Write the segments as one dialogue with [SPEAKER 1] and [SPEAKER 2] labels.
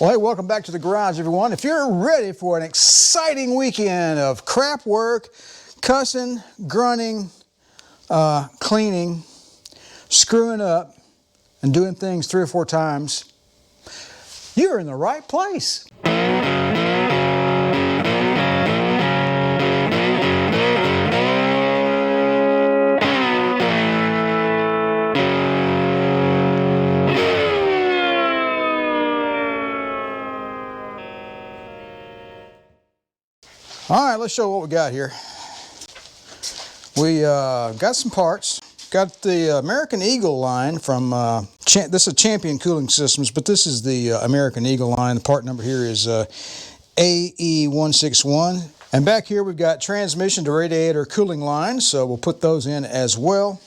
[SPEAKER 1] Well, hey, welcome back to the garage, everyone. If you're ready for an exciting weekend of crap work, cussing, grunting, cleaning, screwing up, and doing things 3 or 4 times, you're in the right place. All right, let's show what we got here. We got some parts. Got the American Eagle line from, this is Champion Cooling Systems, but this is the American Eagle line. The part number here is AE161. And back here we've got transmission to radiator cooling lines, so we'll put those in as well.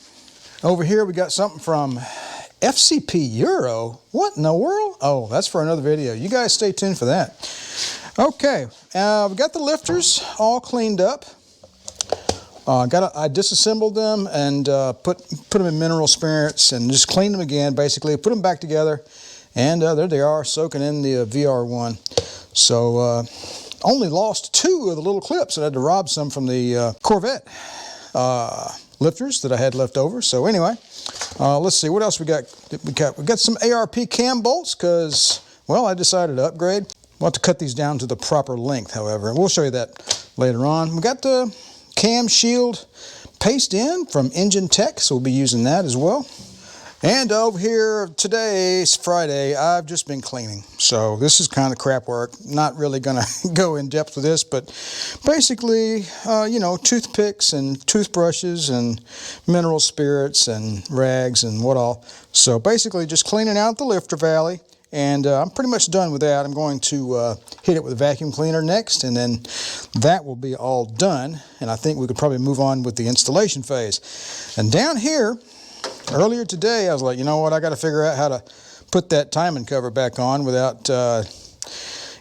[SPEAKER 1] Over here we got something from FCP Euro. What in the world? Oh, that's for another video. You guys stay tuned for that. Okay, we got the lifters all cleaned up. I disassembled them and put them in mineral spirits and just cleaned them again, basically. Put them back together, and there they are, soaking in the VR1. So, only lost 2 of the little clips. I had to rob some from the Corvette lifters that I had left over. So anyway, let's see, what else we got? We got some ARP cam bolts because, well, I decided to upgrade. We'll have to cut these down to the proper length, however. We'll show you that later on. We got the cam shield paste in from Engine Tech, so we'll be using that as well. And over here, today's Friday, I've just been cleaning. So this is kind of crap work. Not really gonna go in depth with this, but basically, you know, toothpicks and toothbrushes and mineral spirits and rags and what all. So basically just cleaning out the lifter valley. And I'm pretty much done with that. I'm going to hit it with a vacuum cleaner next, and then that will be all done. And I think we could probably move on with the installation phase. And down here, earlier today, I was like, you know what, I got to figure out how to put that timing cover back on without,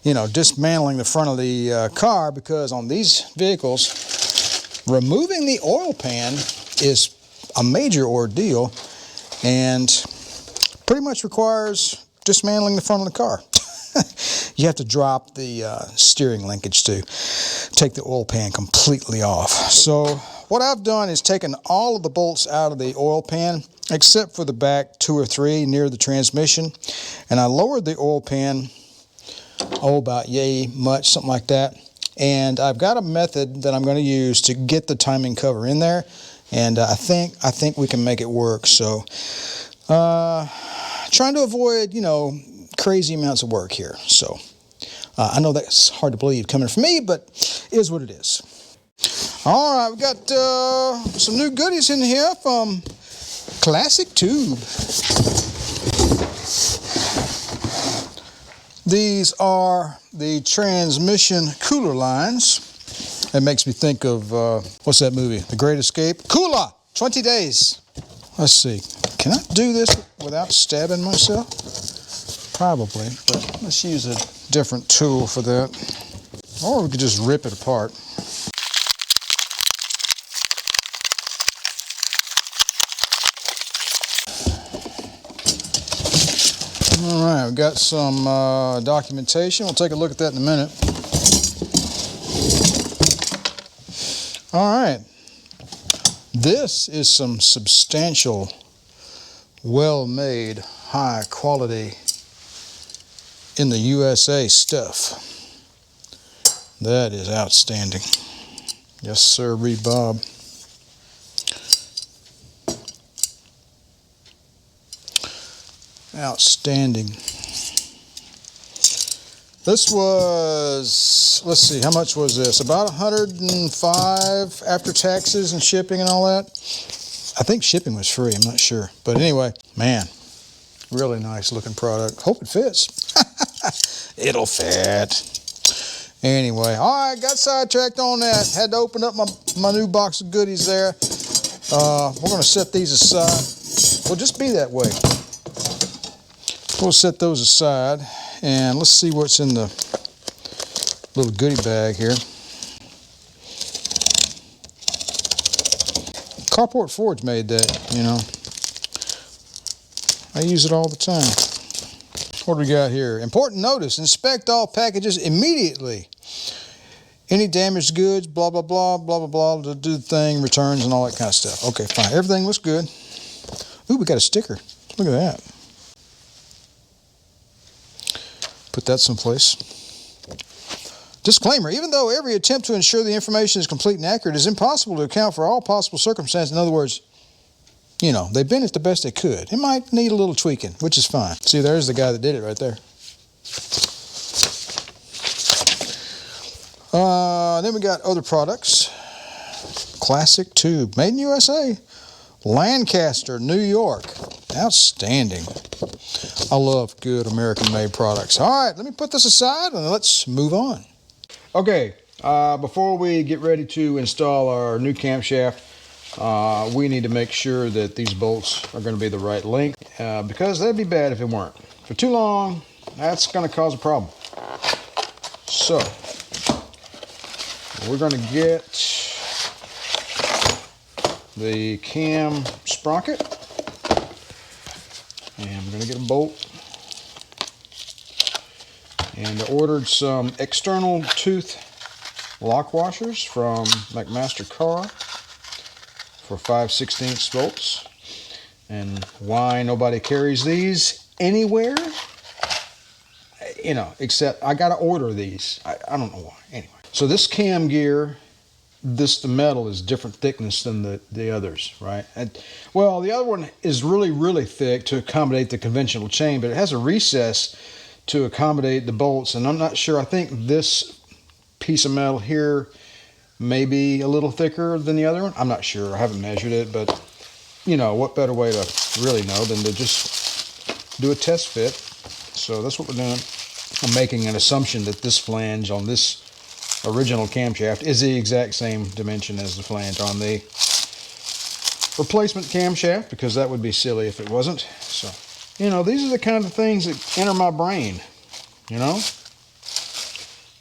[SPEAKER 1] you know, dismantling the front of the car, because on these vehicles, removing the oil pan is a major ordeal and pretty much requires dismantling the front of the car. You have to drop the steering linkage to take the oil pan completely off. So what I've done is taken all of the bolts out of the oil pan except for the back 2 or 3 near the transmission, and I lowered the oil pan, about yay much, something like that. And I've got a method that I'm going to use to get the timing cover in there, and I think we can make it work. So trying to avoid, you know, crazy amounts of work here. So I know that's hard to believe coming from me, but it is what it is. All right, we got some new goodies in here from Classic Tube. These are the transmission cooler lines. That makes me think of, what's that movie? The Great Escape? Cooler! 20 days. Let's see. Can I do this without stabbing myself? Probably, but let's use a different tool for that. Or we could just rip it apart. All right, we've got some documentation. We'll take a look at that in a minute. All right. This is some substantial, well-made, high-quality, in the USA stuff. That is outstanding. Yes, sir, Bob. Outstanding. This was, let's see, how much was this? About $105 after taxes and shipping and all that. I think shipping was free, I'm not sure. But anyway, man, really nice looking product. Hope it fits. It'll fit. Anyway, all right, got sidetracked on that. Had to open up my new box of goodies there. We're going to set these aside. Well, just be that way. We'll set those aside, and let's see what's in the little goodie bag here. Carport Ford's made that, you know. I use it all the time. What do we got here? Important notice, inspect all packages immediately. Any damaged goods, blah, blah, blah, blah, blah, blah, to do the thing, returns and all that kind of stuff. Okay, fine. Everything looks good. Ooh, we got a sticker. Look at that. Put that someplace. Disclaimer, even though every attempt to ensure the information is complete and accurate is impossible to account for all possible circumstances. In other words, you know, they've been it the best they could. It might need a little tweaking, which is fine. See, there's the guy that did it right there. Then we got other products. Classic tube, made in USA. Lancaster, New York. Outstanding. I love good American-made products. All right, let me put this aside and let's move on. Okay, before we get ready to install our new camshaft, we need to make sure that these bolts are going to be the right length, because that'd be bad if it weren't. For too long, that's going to cause a problem. So, we're going to get the cam sprocket, and we're going to get a bolt. And I ordered some external tooth lock washers from McMaster Carr for 5/16 bolts. And why nobody carries these anywhere? You know, except I got to order these. I don't know why. Anyway, so this cam gear, the metal is different thickness than the others, right? Well, the other one is really, really thick to accommodate the conventional chain, but it has a recess to accommodate the bolts, and I'm not sure. I think this piece of metal here may be a little thicker than the other one. I'm not sure. I haven't measured it, but you know, what better way to really know than to just do a test fit. So that's what we're doing. I'm making an assumption that this flange on this original camshaft is the exact same dimension as the flange on the replacement camshaft, because that would be silly if it wasn't. So, you know, these are the kind of things that enter my brain, you know.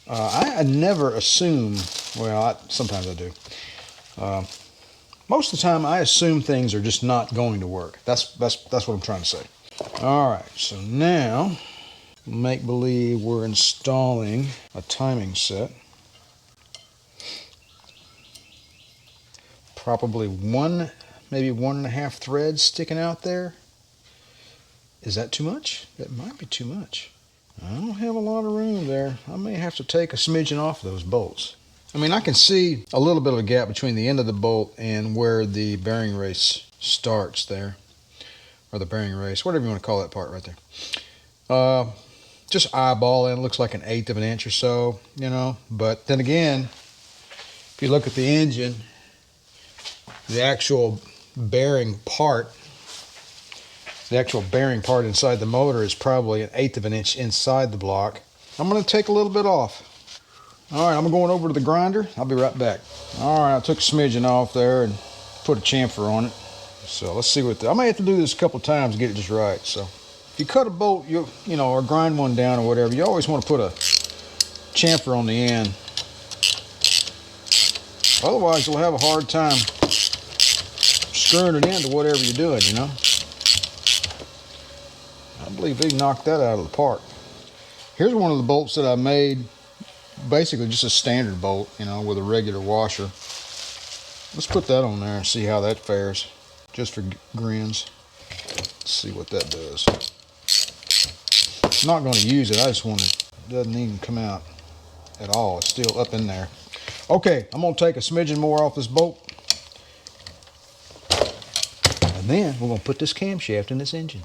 [SPEAKER 1] I never assume, well, sometimes I do. Most of the time I assume things are just not going to work. That's what I'm trying to say. All right, so now make believe we're installing a timing set. Probably one, maybe 1.5 threads sticking out there. Is that too much? That might be too much. I don't have a lot of room there. I may have to take a smidgen off those bolts. I mean, I can see a little bit of a gap between the end of the bolt and where the bearing race starts there. Or the bearing race, whatever you want to call that part right there. Just eyeballing, it looks like 1/8 of an inch or so, you know. But then again, if you look at the engine, the actual bearing part inside the motor is probably 1/8 of an inch inside the block. I'm going to take a little bit off. All right, I'm going over to the grinder. I'll be right back. All right, I took a smidgen off there and put a chamfer on it. So let's see what I may have to do this a couple times to get it just right. So if you cut a bolt, you know, or grind one down or whatever, you always want to put a chamfer on the end. Otherwise, you'll have a hard time screwing it into whatever you're doing, you know. I believe they knocked that out of the park. Here's one of the bolts that I made, basically just a standard bolt, you know, with a regular washer. Let's put that on there and see how that fares, just for grins. Let's see what that does. I'm not going to use it. I just want it. It doesn't even come out at all. It's still up in there. Okay, I'm going to take a smidgen more off this bolt. And then we're going to put this camshaft in this engine.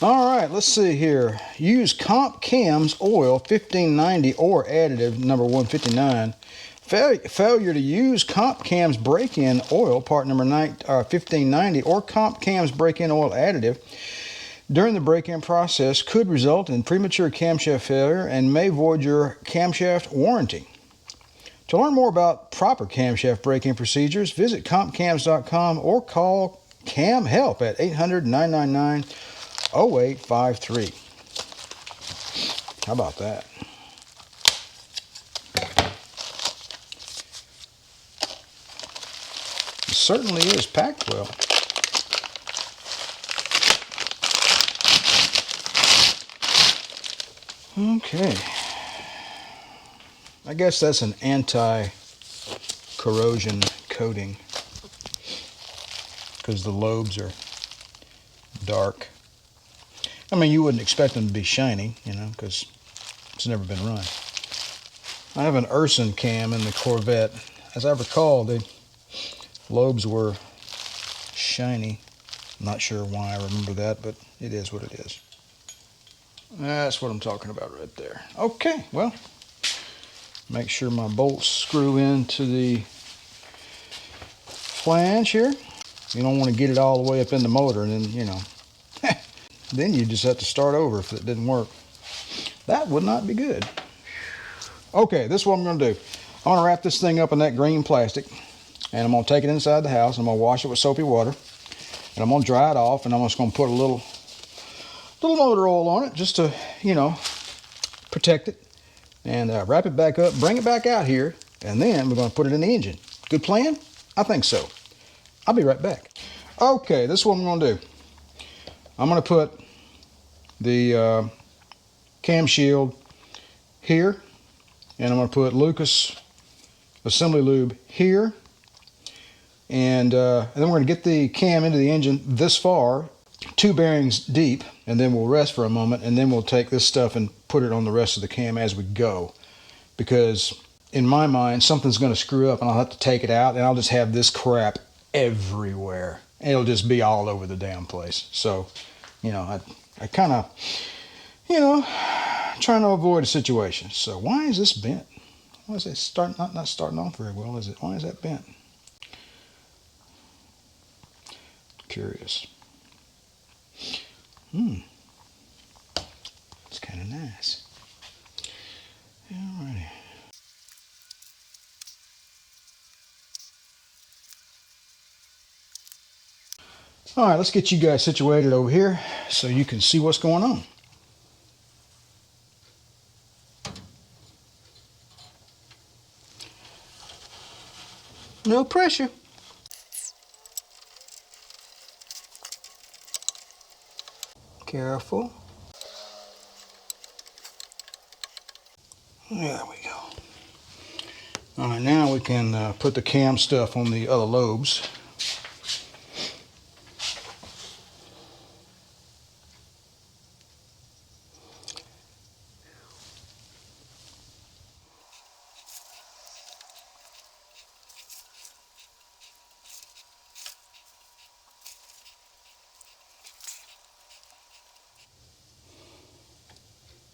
[SPEAKER 1] All right, let's see here. Use Comp Cams oil 1590 or additive number 159. Failure to use Comp Cams break-in oil part number 1590 or Comp Cams break-in oil additive during the break-in process could result in premature camshaft failure and may void your camshaft warranty. To learn more about proper camshaft break-in procedures, visit compcams.com or call Cam Help at 800-999-0853. How about that? certainly is packed well. Okay. I guess that's an anti-corrosion coating because the lobes are dark. I mean, you wouldn't expect them to be shiny, you know, because it's never been run. I have an Urson cam in the Corvette. As I recall, the lobes were shiny. I'm not sure why I remember that, but it is what it is. That's what I'm talking about right there. Okay, well, make sure my bolts screw into the flange here. You don't want to get it all the way up in the motor and then, you know, then you just have to start over if it didn't work. That would not be good. Okay, this is what I'm going to do. I'm going to wrap this thing up in that green plastic, and I'm going to take it inside the house. I'm going to wash it with soapy water, and I'm going to dry it off, and I'm just going to put a little motor oil on it just to, you know, protect it, and wrap it back up, bring it back out here, and then we're going to put it in the engine. Good plan? I think so. I'll be right back. Okay, this is what I'm going to do. I'm going to put the cam shield here, and I'm going to put Lucas assembly lube here, and then we're going to get the cam into the engine this far, 2 bearings deep, and then we'll rest for a moment, and then we'll take this stuff and put it on the rest of the cam as we go, because in my mind something's going to screw up and I'll have to take it out, and I'll just have this crap everywhere. It'll just be all over the damn place. So, you know, I kind of, you know, trying to avoid a situation. So why is this bent? Why is it not starting off very well, is it? Why is that bent? Curious. It's kind of nice. Alrighty. Alright, let's get you guys situated over here so you can see what's going on. No pressure. Careful. There we go. Alright, now we can put the cam stuff on the other lobes.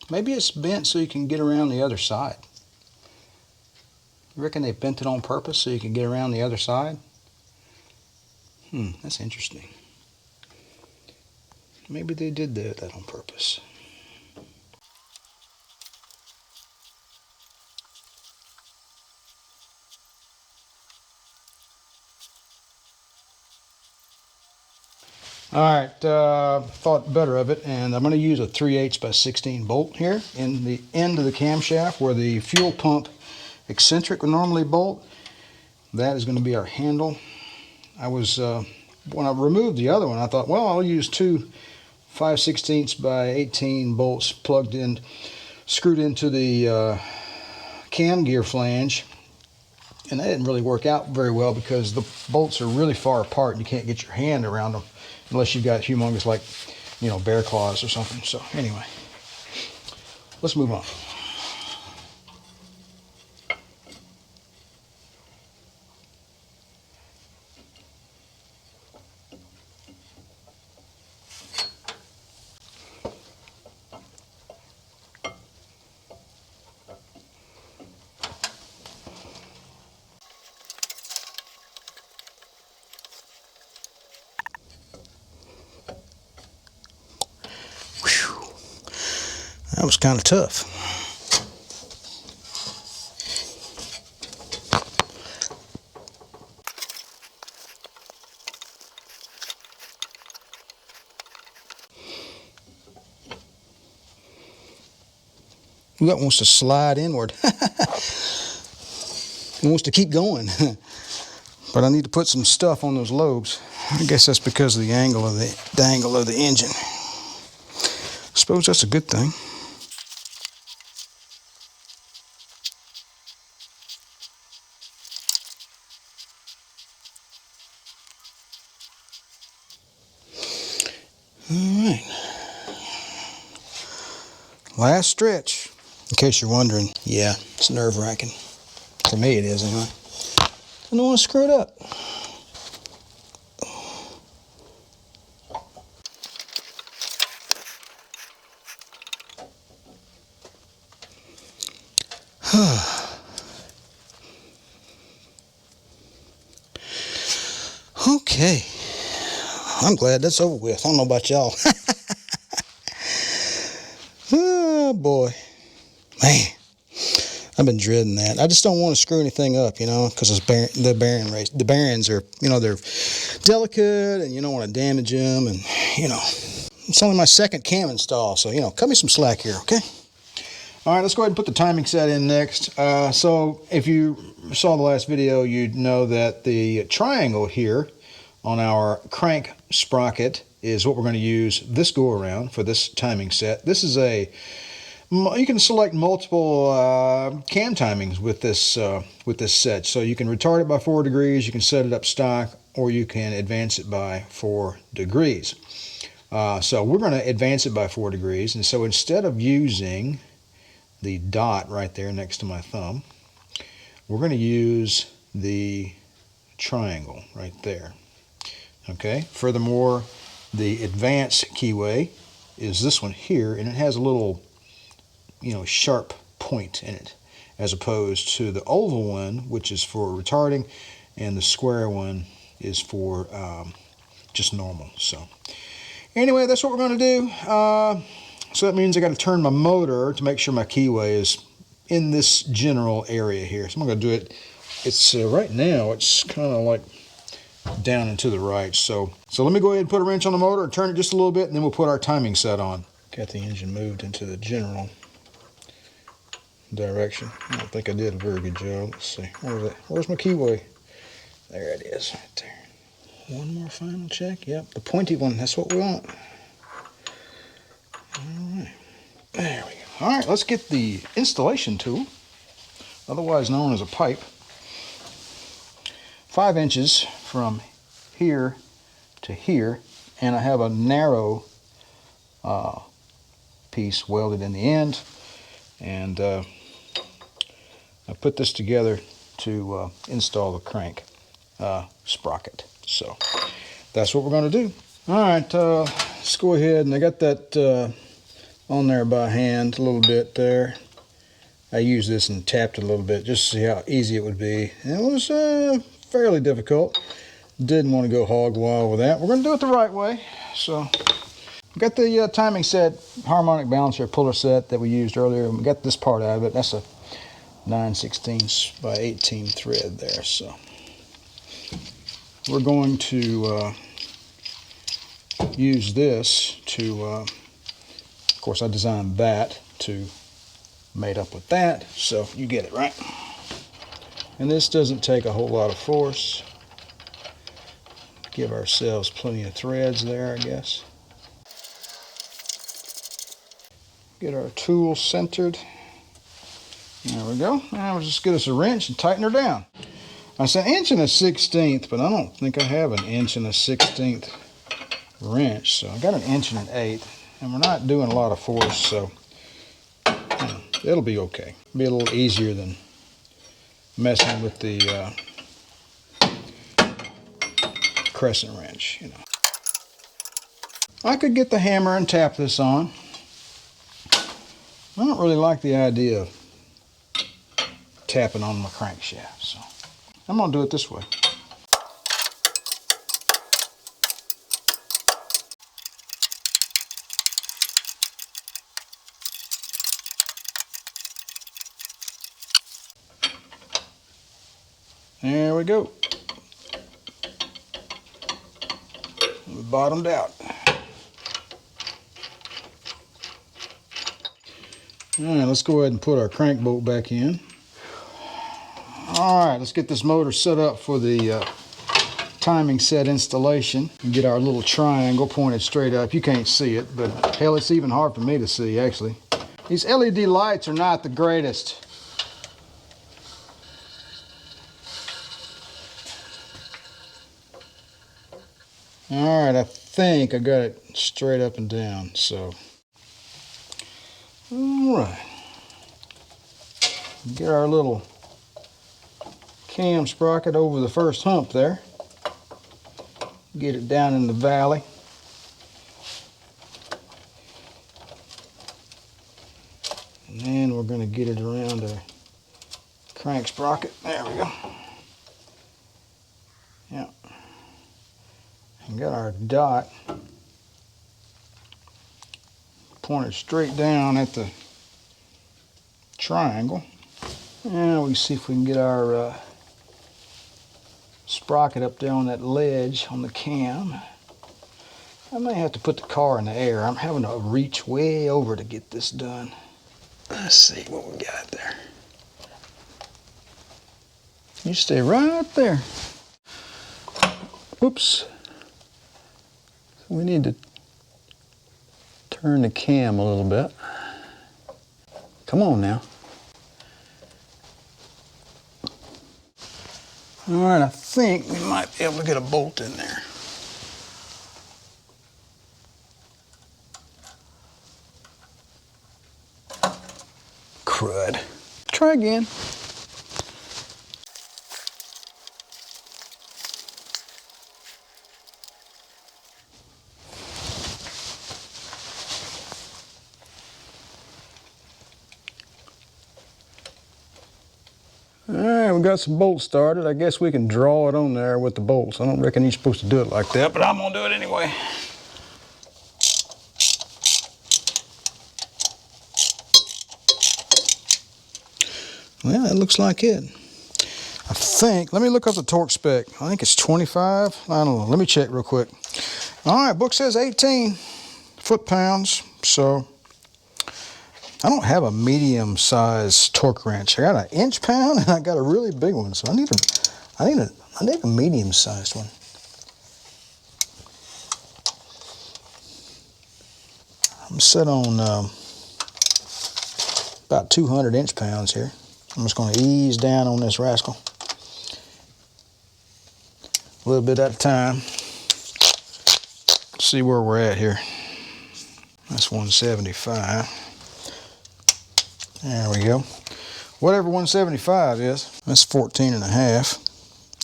[SPEAKER 1] Maybe it's bent so you can get around the other side. You reckon they bent it on purpose so you can get around the other side? That's interesting. Maybe they did that on purpose. Alright, thought better of it, and I'm going to use a 3/8 by 16 bolt here in the end of the camshaft where the fuel pump eccentric would normally bolt. That is going to be our handle. I was, when I removed the other one, I thought, well, I'll use 2 5/16 by 18 bolts plugged in, screwed into the cam gear flange, and that didn't really work out very well because the bolts are really far apart and you can't get your hand around them unless you've got humongous, like, you know, bear claws or something. So anyway, let's move on. That was kind of tough. That wants to slide inward. It wants to keep going. But I need to put some stuff on those lobes. I guess that's because of the angle of the engine. I suppose that's a good thing. All right. Last stretch. In case you're wondering, yeah, it's nerve-wracking. For me it is anyway. I don't want to screw it up. Okay. I'm glad that's over with. I don't know about y'all. Oh boy. Man. I've been dreading that. I just don't want to screw anything up, you know, because the bearings are, you know, they're delicate and you don't want to damage them. And, you know, it's only my second cam install, so, you know, cut me some slack here, okay? All right, let's go ahead and put the timing set in next. So if you saw the last video, you'd know that the triangle here on our crank sprocket is what we're going to use this go around for this timing set. This is you can select multiple cam timings with this set. So you can retard it by 4 degrees, you can set it up stock, or you can advance it by 4 degrees. So we're going to advance it by 4 degrees, and so instead of using the dot right there next to my thumb, we're going to use the triangle right there. Okay. Furthermore, the advance keyway is this one here, and it has a little, you know, sharp point in it, as opposed to the oval one, which is for retarding, and the square one is for just normal. So anyway, that's what we're going to do. So that means I got to turn my motor to make sure my keyway is in this general area here. So I'm going to do it. It's right now it's kind of like down and to the right. So let me go ahead and put a wrench on the motor and turn it just a little bit, and then we'll put our timing set on. Got the engine moved into the general direction. I don't think I did a very good job. Let's see. Where's my keyway? There it is, right there. One more final check. Yep, the pointy one. That's what we want. All right. There we go. All right, let's get the installation tool, otherwise known as a pipe. 5 inches from here to here, and I have a narrow piece welded in the end, and I put this together to install the crank sprocket. So that's what we're going to do. All right, let's go ahead, and I got that on there by hand a little bit there. I used this and tapped it a little bit just to see how easy it would be. And it was fairly difficult. Didn't want to go hog wild with that. We're going to do it the right way. So we got the timing set, harmonic balancer puller set that we used earlier. We got this part out of it. That's a 9/16 by 18 thread there. So we're going to use this to, of course I designed that to mate up with that, so you get it, right? And this doesn't take a whole lot of force. Give ourselves plenty of threads there, I guess. Get our tool centered. There we go. Now we'll just get us a wrench and tighten her down. I said 1 1/16", but I don't think I have an 1 1/16" wrench, so I got an 1 1/8", and we're not doing a lot of force, so it'll be okay. It'll be a little easier than messing with the crescent wrench, you know. I could get the hammer and tap this on. I don't really like the idea of tapping on my crankshaft, so I'm gonna do it this way. There we go. We bottomed out. All right, let's go ahead and put our crank bolt back in. All right, let's get this motor set up for the timing set installation. Get our little triangle pointed straight up. You can't see it, but hell, it's even hard for me to see actually. These LED lights are not the greatest. All right, I think I got it straight up and down, so. All right. Get our little cam sprocket over the first hump there. Get it down in the valley. And then we're going to get it around the crank sprocket. There we go. Yeah. And got our dot pointed straight down at the triangle. And we can see if we can get our sprocket up there on that ledge on the cam. I may have to put the car in the air. I'm having to reach way over to get this done. Let's see what we got there. You stay right there. Whoops. We need to turn the cam a little bit. Come on now. All right, I think we might be able to get a bolt in there. Crud. Try again. Alright, we got some bolts started. I guess we can draw it on there with the bolts. I don't reckon you're supposed to do it like that, but I'm gonna do it anyway. Well, that looks like it. I think, let me look up the torque spec. I think it's 25. I don't know. Let me check real quick. Alright, book says 18 foot-pounds, so I don't have a medium-sized torque wrench. I got an inch-pound and I got a really big one, so I need a medium-sized one. I'm set on about 200 inch-pounds here. I'm just going to ease down on this rascal, a little bit at a time. See where we're at here. That's 175. There we go. Whatever 175 is, that's 14 and a half.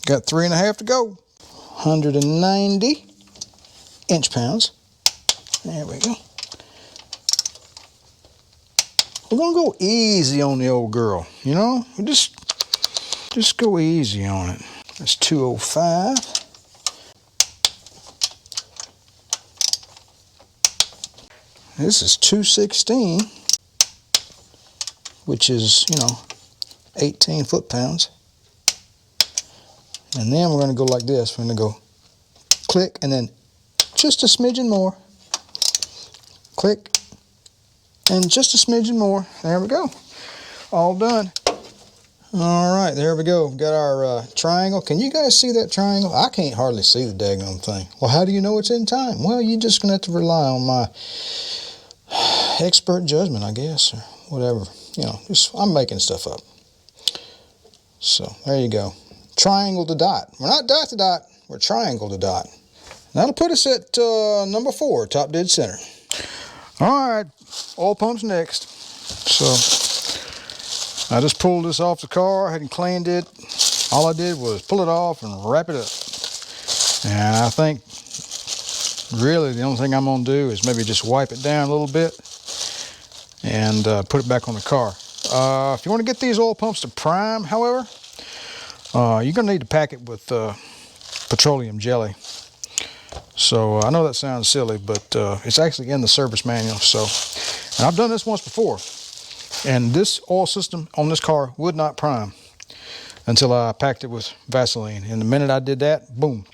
[SPEAKER 1] Got 3.5 to go. 190 inch-pounds. There we go. We're gonna go easy on the old girl, you know? Just go easy on it. That's 205. This is 216. Which is, 18 foot-pounds. And then we're going to go like this. We're going to go click, and then just a smidgen more. Click, and just a smidgen more. There we go. All done. All right, there we go. Got our triangle. Can you guys see that triangle? I can't hardly see the daggone thing. Well, how do you know it's in time? Well, you're just going to have to rely on my expert judgment, I guess, or whatever. I'm making stuff up. So, there you go. Triangle to dot. We're not dot to dot, we're triangle to dot. That'll put us at number 4, top dead center. All right, oil pump's next. So, I just pulled this off the car, hadn't cleaned it. All I did was pull it off and wrap it up. And I think, really, the only thing I'm gonna do is maybe just wipe it down a little bit and put it back on the car. If you want to get these oil pumps to prime, however, you're going to need to pack it with petroleum jelly. So I know that sounds silly, but it's actually in the service manual. So, and I've done this once before, and this oil system on this car would not prime until I packed it with Vaseline. And the minute I did that, boom,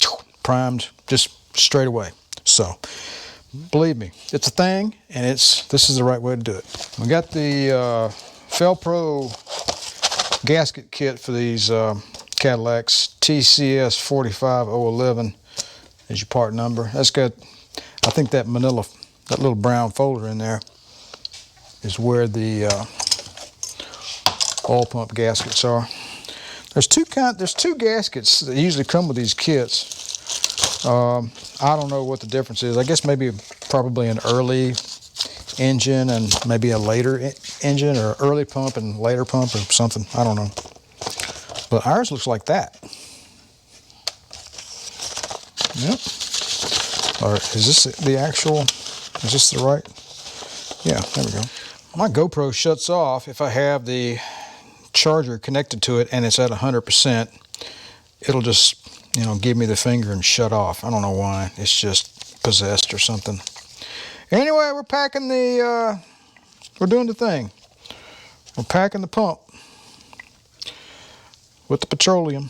[SPEAKER 1] primed just straight away. So, believe me, it's a thing, and this is the right way to do it. We got the Felpro gasket kit for these Cadillac's TCS 45011 is your part number. That's got, I think that manila, that little brown folder in there is where the oil pump gaskets are. There's two gaskets that usually come with these kits. I don't know what the difference is. I guess maybe probably an early engine and maybe a later engine, or early pump and later pump or something. I don't know. But ours looks like that. Yep. Or is this the actual, is this the right? Yeah, there we go. My GoPro shuts off if I have the charger connected to it and it's at 100%. It'll just, you know, give me the finger and shut off. I don't know why. It's just possessed or something. Anyway, we're packing the, we're doing the thing. We're packing the pump with the petroleum.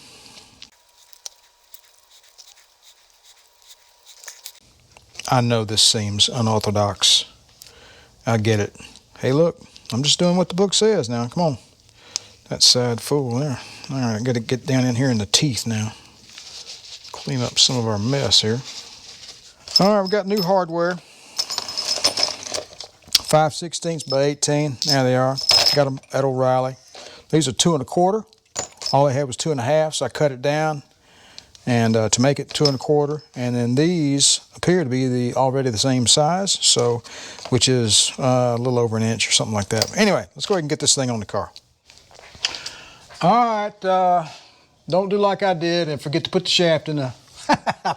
[SPEAKER 1] I know this seems unorthodox. I get it. Hey, look, I'm just doing what the book says now. Come on. That sad fool there. All right, got to get down in here in the teeth now. Clean up some of our mess here. All right, we've got new hardware. 5/16 by 18. There they are. Got them at O'Reilly. These are 2 1/4. All I had was 2 1/2, so I cut it down and to make it 2 1/4. And then these appear to be already the same size, so which is a little over an inch or something like that. But anyway, let's go ahead and get this thing on the car. All right, don't do like I did and forget to put the shaft in the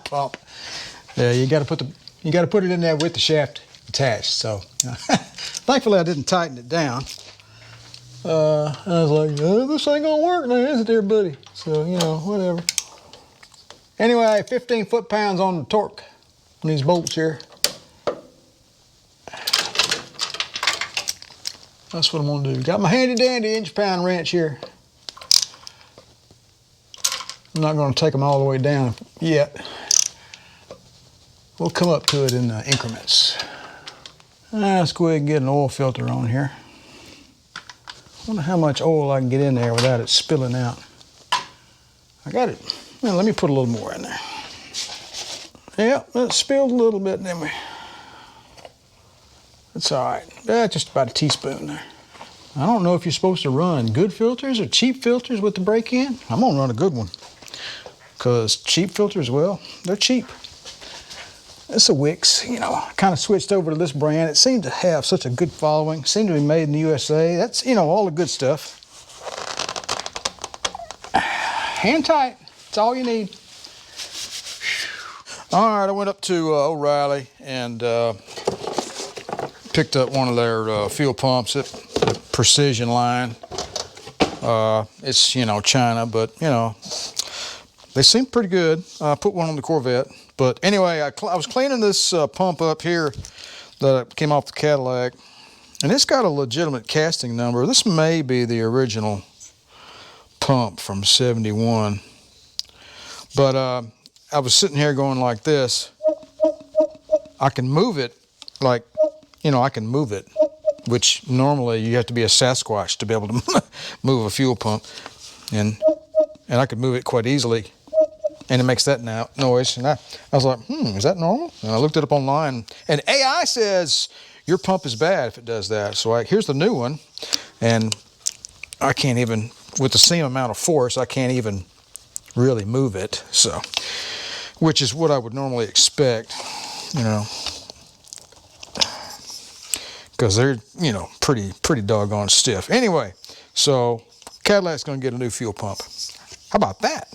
[SPEAKER 1] pump. Yeah, you got to put it in there with the shaft attached. So thankfully I didn't tighten it down. I was like, oh, this ain't gonna work now, is it there, buddy? So, you know, whatever. Anyway, 15 foot-pounds on the torque on these bolts here. That's what I'm gonna do. Got my handy-dandy inch-pound wrench here. I'm not gonna take them all the way down yet. We'll come up to it in increments. Let's go ahead and get an oil filter on here. I wonder how much oil I can get in there without it spilling out. I got it. Well, let me put a little more in there. Yeah, it spilled a little bit, didn't we? That's all right. Just about a teaspoon there. I don't know if you're supposed to run good filters or cheap filters with the break-in. I'm gonna run a good one. Because cheap filters, well, they're cheap. It's a Wix, you know, I kind of switched over to this brand. It seemed to have such a good following. Seemed to be made in the USA. That's, you know, all the good stuff. Hand tight, that's all you need. All right, I went up to O'Reilly and picked up one of their fuel pumps, the Precision line. It's, you know, China, but, you know, they seem pretty good. I put one on the Corvette. But anyway, I was cleaning this pump up here that came off the Cadillac, and it's got a legitimate casting number. This may be the original pump from '71. But I was sitting here going like this. I can move it, like, you know, I can move it, which normally you have to be a Sasquatch to be able to move a fuel pump. And I could move it quite easily. And it makes that noise. And I was like, is that normal? And I looked it up online. And AI says your pump is bad if it does that. So here's the new one. And I can't even, with the same amount of force, I can't even really move it. So, which is what I would normally expect, you know. Because they're, you know, pretty doggone stiff. Anyway, so Cadillac's going to get a new fuel pump. How about that?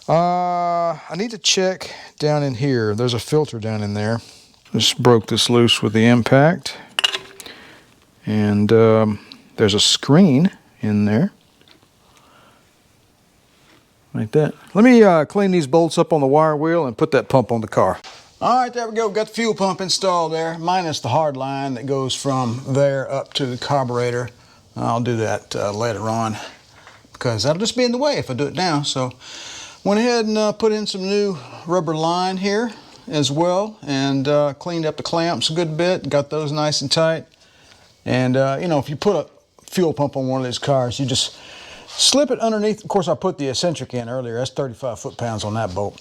[SPEAKER 1] I need to check down in here. There's a filter down in there. Just broke this loose with the impact. And there's a screen in there. Like that. Let me clean these bolts up on the wire wheel and put that pump on the car. All right, there we go. Got the fuel pump installed there, minus the hard line that goes from there up to the carburetor. I'll do that later on because that'll just be in the way if I do it now. So went ahead and put in some new rubber line here as well, and cleaned up the clamps a good bit, got those nice and tight. And you know, if you put a fuel pump on one of these cars, you just Slip it underneath. Of course, I put the eccentric in earlier. That's 35 foot-pounds on that bolt.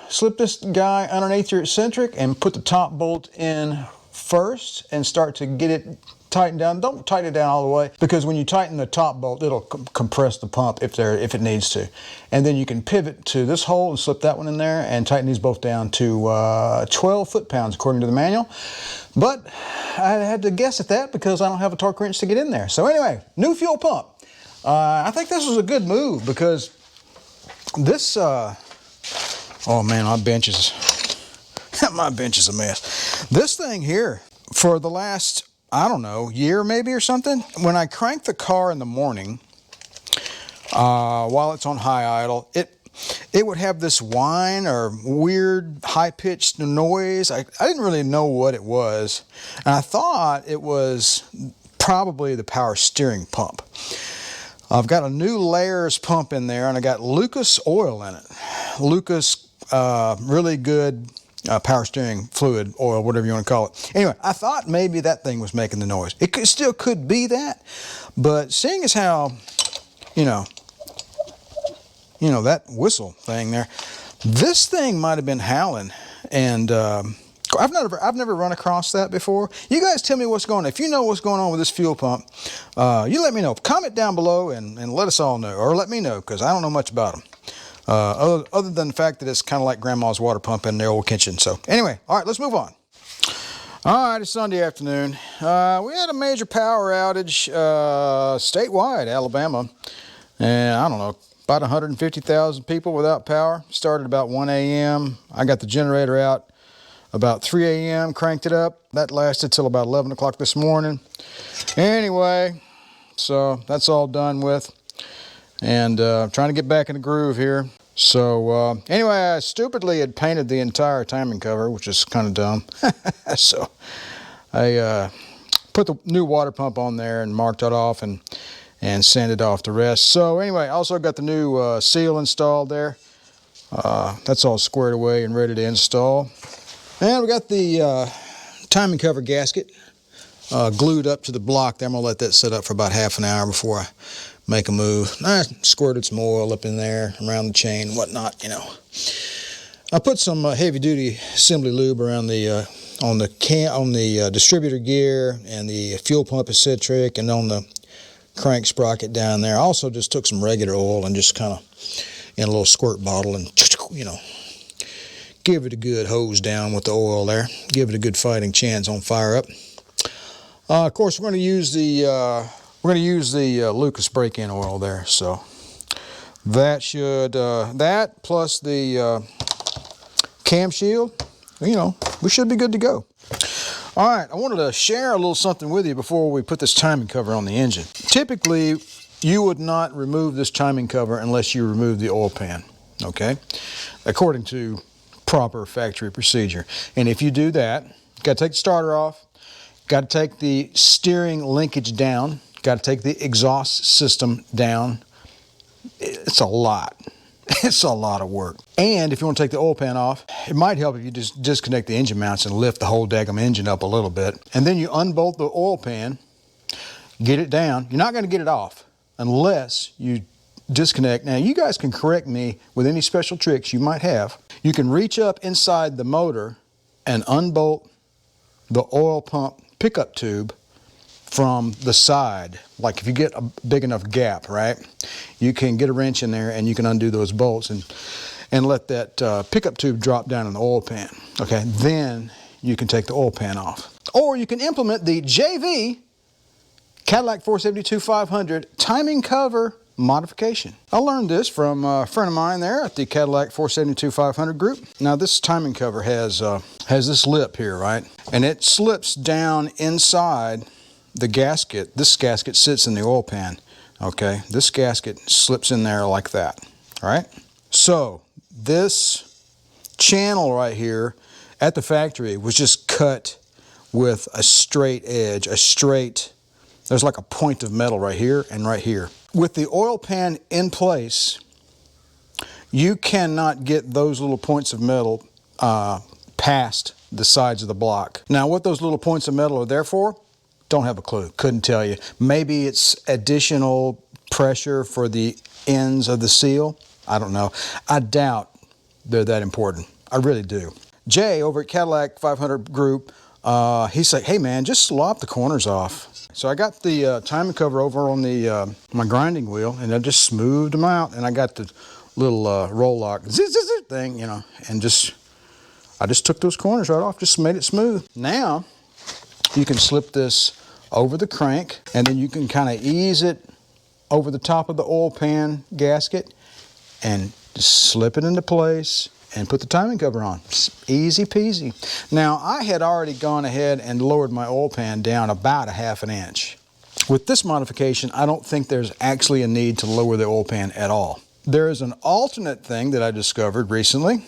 [SPEAKER 1] Slip this guy underneath your eccentric and put the top bolt in first and start to get it tightened down. Don't tighten it down all the way, because when you tighten the top bolt, it'll compress the pump if it needs to. And then you can pivot to this hole and slip that one in there and tighten these both down to 12 foot-pounds according to the manual. But I had to guess at that because I don't have a torque wrench to get in there. So anyway, new fuel pump. I think this was a good move because this, oh man, my bench is a mess. This thing here, for the last, I don't know, year maybe or something, when I crank the car in the morning, while it's on high idle, it would have this whine or weird high-pitched noise. I didn't really know what it was, and I thought it was probably the power steering pump. I've got a new layers pump in there, and I got Lucas oil in it. Lucas, really good power steering fluid oil, whatever you want to call it. Anyway, I thought maybe that thing was making the noise. It still could be that, but seeing as how, you know, that whistle thing there, this thing might have been howling, and I've never run across that before. You guys tell me what's going on. If you know what's going on with this fuel pump, you let me know. Comment down below and let us all know, or let me know, because I don't know much about them. Other than the fact that it's kind of like Grandma's water pump in the old kitchen. So anyway, all right, let's move on. All right, it's Sunday afternoon. We had a major power outage statewide, Alabama, and I don't know, about 150,000 people without power. Started about 1 a.m. I got the generator out about 3 a.m., cranked it up. That lasted till about 11 o'clock this morning. Anyway, so that's all done with. And trying to get back in the groove here. So anyway, I stupidly had painted the entire timing cover, which is kind of dumb. So I put the new water pump on there and marked it off and sanded off the rest. So anyway, I also got the new seal installed there. That's all squared away and ready to install. And we got the timing cover gasket glued up to the block there. I'm gonna let that sit up for about half an hour before I make a move. I squirted some oil up in there around the chain and whatnot, you know. I put some heavy duty assembly lube around the on the distributor gear and the fuel pump eccentric and on the crank sprocket down there. I also just took some regular oil and just kind of in a little squirt bottle and, you know, give it a good hose down with the oil there. Give it a good fighting chance on fire up. Of course, we're going to use the Lucas break-in oil there. So that should that plus the cam shield, you know, we should be good to go. All right, I wanted to share a little something with you before we put this timing cover on the engine. Typically, you would not remove this timing cover unless you remove the oil pan, okay? According to proper factory procedure. And if you do that, you got to take the starter off, got to take the steering linkage down, got to take the exhaust system down. It's a lot. It's a lot of work. And if you want to take the oil pan off, it might help if you just disconnect the engine mounts and lift the whole daggum engine up a little bit. And then you unbolt the oil pan, get it down. You're not going to get it off unless you disconnect. Now, you guys can correct me with any special tricks you might have. You can reach up inside the motor and unbolt the oil pump pickup tube from the side. Like if you get a big enough gap, right? You can get a wrench in there and you can undo those bolts and let that pickup tube drop down in the oil pan. Okay, then you can take the oil pan off. Or you can implement the JV Cadillac 472-500 timing cover modification. I learned this from a friend of mine there at the Cadillac 472-500 group. Now this timing cover has this lip here, right? And it slips down inside the gasket. This gasket sits in the oil pan, okay? This gasket slips in there like that, all right? So this channel right here at the factory was just cut with a straight edge, there's like a point of metal right here and right here. With the oil pan in place, you cannot get those little points of metal past the sides of the block. Now, what those little points of metal are there for, don't have a clue. Couldn't tell you. Maybe it's additional pressure for the ends of the seal. I don't know. I doubt they're that important. I really do. Jay over at Cadillac 500 Group, he's like, hey man, just slop the corners off. So I got the timing cover over on the my grinding wheel, and I just smoothed them out, and I got the little roll lock thing, you know, and I just took those corners right off, just made it smooth. Now you can slip this over the crank, and then you can kind of ease it over the top of the oil pan gasket and just slip it into place and put the timing cover on. It's easy peasy. Now, I had already gone ahead and lowered my oil pan down about 1/2 inch. With this modification, I don't think there's actually a need to lower the oil pan at all. There is an alternate thing that I discovered recently.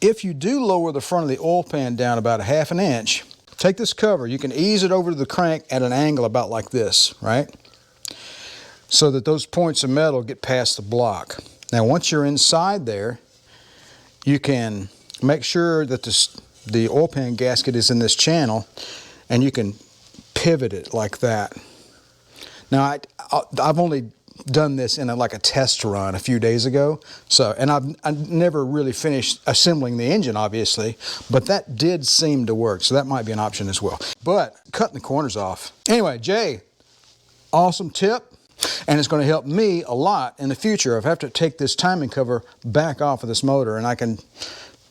[SPEAKER 1] If you do lower the front of the oil pan down about 1/2 inch, take this cover, you can ease it over to the crank at an angle about like this, right? So that those points of metal get past the block. Now, once you're inside there, you can make sure that the oil pan gasket is in this channel, and you can pivot it like that. Now, I've only done this in like a test run a few days ago, and I've never really finished assembling the engine, obviously, but that did seem to work, so that might be an option as well. But cutting the corners off. Anyway, Jay, awesome tip. And it's going to help me a lot in the future if I have to take this timing cover back off of this motor, and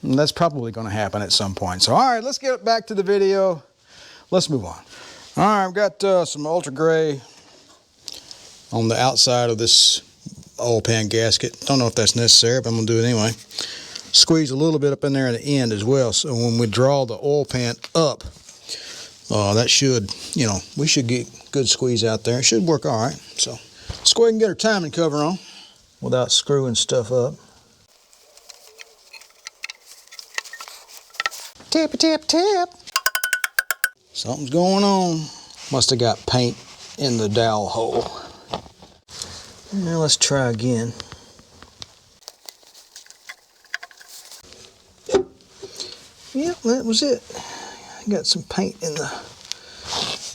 [SPEAKER 1] that's probably going to happen at some point. So, all right, let's get back to the video. Let's move on. All right, I've got some ultra gray on the outside of this oil pan gasket. Don't know if that's necessary, but I'm going to do it anyway. Squeeze a little bit up in there at the end as well, so when we draw the oil pan up, that should, you know, we should get good squeeze out there. It should work all right. So let's go ahead and get our timing cover on without screwing stuff up. Tip, tip, tip. Something's going on. Must have got paint in the dowel hole. Now let's try again. Yep, that was it. Got some paint in the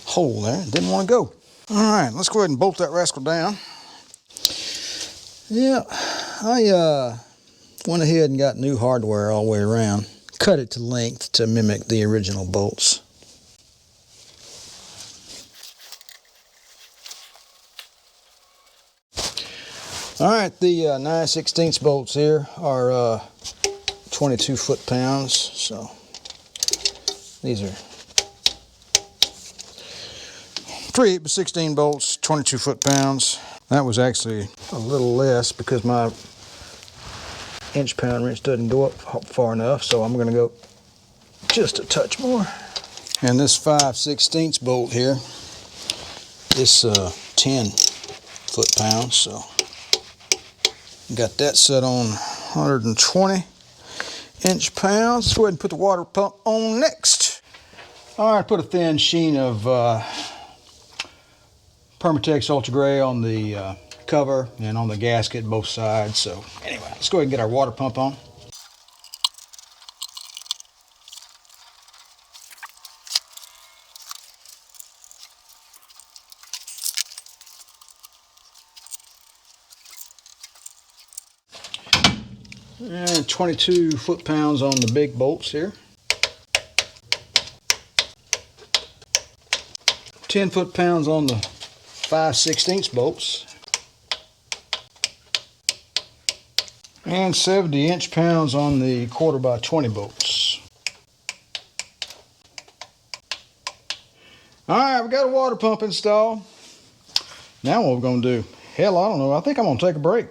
[SPEAKER 1] hole there. Didn't want to go. All right, let's go ahead and bolt that rascal down. Yeah, I went ahead and got new hardware all the way around. Cut it to length to mimic the original bolts. All right, the 9/16 bolts here are 22 foot-pounds, so these are 3 8x16 bolts, 22 foot-pounds. That was actually a little less because my inch-pound wrench doesn't go up far enough, so I'm going to go just a touch more. And this 5/16 bolt here is 10 foot-pounds, so got that set on 120 inch-pounds. Let's go ahead and put the water pump on next. All right, put a thin sheen of Permatex Ultra Gray on the cover and on the gasket, both sides. So anyway, let's go ahead and get our water pump on. And 22 foot-pounds on the big bolts here. 10 foot-pounds on the 5/16 bolts. And 70 inch-pounds on the 1/4x20 bolts. Alright, we got a water pump installed. Now what we're going to do? Hell, I don't know. I think I'm going to take a break.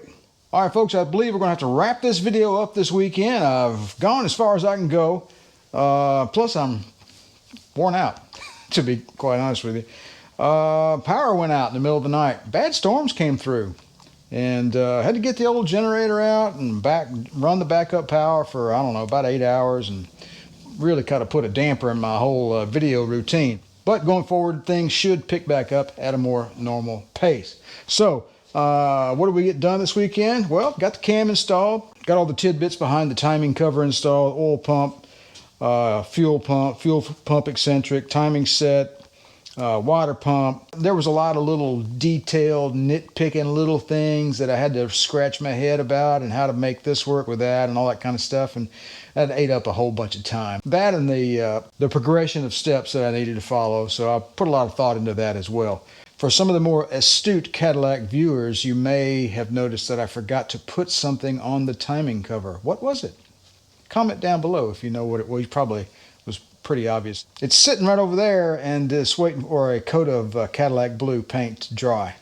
[SPEAKER 1] Alright folks, I believe we're going to have to wrap this video up this weekend. I've gone as far as I can go. Plus I'm worn out, to be quite honest with you. Power went out in the middle of the night. Bad storms came through. And had to get the old generator out and run the backup power for, I don't know, about 8 hours. And really kind of put a damper in my whole video routine. But going forward, things should pick back up at a more normal pace. So, what did we get done this weekend? Well, got the cam installed, got all the tidbits behind the timing cover installed, oil pump, fuel pump eccentric, timing set, water pump. There was a lot of little detailed nitpicking little things that I had to scratch my head about, and how to make this work with that and all that kind of stuff, and that ate up a whole bunch of time. That and the progression of steps that I needed to follow, so I put a lot of thought into that as well. For some of the more astute Cadillac viewers, you may have noticed that I forgot to put something on the timing cover. What was it? Comment down below if you know what it was. Probably was pretty obvious. It's sitting right over there and it's waiting for a coat of Cadillac blue paint to dry.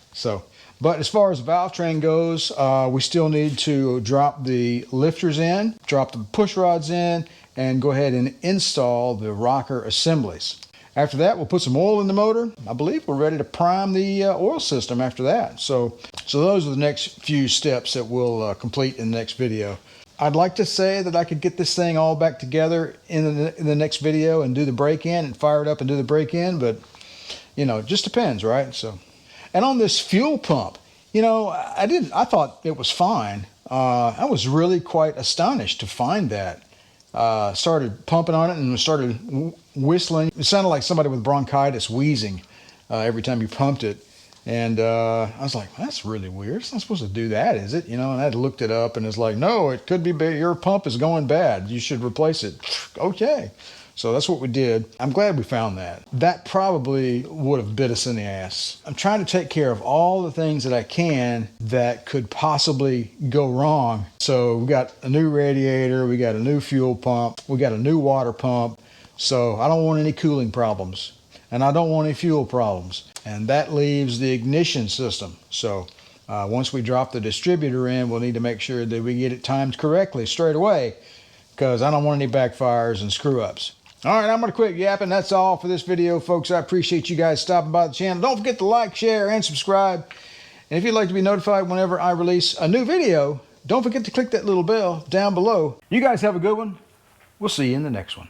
[SPEAKER 1] But as far as valve train goes, we still need to drop the lifters in, drop the push rods in, and go ahead and install the rocker assemblies. After that, we'll put some oil in the motor. I believe we're ready to prime the oil system after that. So those are the next few steps that we'll complete in the next video. I'd like to say that I could get this thing all back together in the next video and do the break-in and fire it up and do the break-in, but you know, it just depends, right? So, and on this fuel pump, you know, I thought it was fine. I was really quite astonished to find that. Started pumping on it and started whistling. It sounded like somebody with bronchitis wheezing every time you pumped it. And I was like, that's really weird. It's not supposed to do that, is it? You know, and I looked it up and it's like, no, it could be your pump is going bad. You should replace it. Okay. So that's what we did. I'm glad we found that. That probably would have bit us in the ass. I'm trying to take care of all the things that I can that could possibly go wrong. So we got a new radiator, we got a new fuel pump, we got a new water pump. So I don't want any cooling problems, and I don't want any fuel problems. And that leaves the ignition system. So once we drop the distributor in, we'll need to make sure that we get it timed correctly straight away, because I don't want any backfires and screw ups. All right, I'm going to quit yapping. That's all for this video, folks. I appreciate you guys stopping by the channel. Don't forget to like, share, and subscribe. And if you'd like to be notified whenever I release a new video, don't forget to click that little bell down below. You guys have a good one. We'll see you in the next one.